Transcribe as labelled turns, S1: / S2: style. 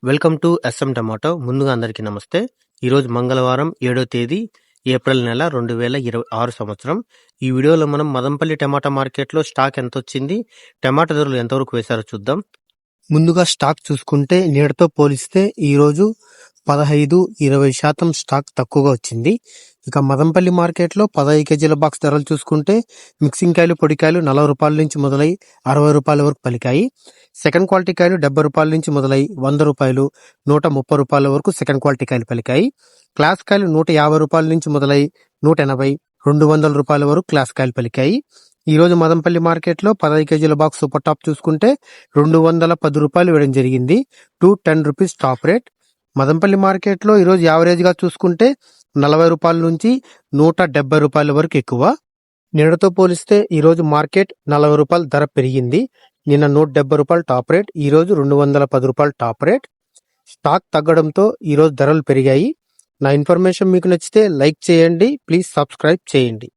S1: Welcome to S M tomato. ముందుగా అందరికీ నమస్తే. ఈరోజు మంగళవారం 7వ తేదీ ఏప్రిల్ నెల 2026 సంవత్సరం. ఈ వీడియోలో మనం మదంపల్లి టమాటా మార్కెట్లో స్టాక్ ఎంత వచ్చింది, టమాటా ధరలు ఎంతవరకు వేశారో చూద్దాం. ముందుగా స్టాక్ చూసుకుంటే నేటితో పోలిస్తే ఈరోజు 15-20% స్టాక్ తక్కువగా వచ్చింది. ఇక మదంపల్లి మార్కెట్లో 15 కేజీల బాక్స్ ధరలు చూసుకుంటే మిక్సింగ్ కాయలు, పొడికాయలు 40 రూపాయల నుంచి మొదలై 60 రూపాయల వరకు పలికాయి. సెకండ్ క్వాలిటీ కాయలు 70 రూపాయల నుంచి మొదలై 100 రూపాయలు, 130 రూపాయల వరకు సెకండ్ క్వాలిటీ కాయలు పలికాయి. క్లాస్ కాయలు 150 రూపాయల నుంచి మొదలై 180, 200 రూపాయల వరకు క్లాస్ కాయలు పలికాయి. ఈ రోజు మదంపల్లి మార్కెట్లో 15 కేజీల బాక్స్ సూపర్ టాప్ చూసుకుంటే 210 రూపాయలు వేయడం జరిగింది. 210 రూపీస్ టాప్ రేట్. మదంపల్లి మార్కెట్లో ఈరోజు యావరేజ్ గా చూసుకుంటే 40 రూపాయల నుంచి 170 రూపాయల వరకు ఎక్కువ. నిన్నటితో పోలిస్తే ఈరోజు మార్కెట్ 40 రూపాయల ధర పెరిగింది. నిన్న 170 రూపాయలు టాప్ రేట్, ఈరోజు 210 రూపాయలు టాప్ రేట్. స్టాక్ తగ్గడంతో ఈరోజు ధరలు పెరిగాయి. నా ఇన్ఫర్మేషన్ మీకు నచ్చితే లైక్ చేయండి, ప్లీజ్ సబ్స్క్రైబ్ చేయండి.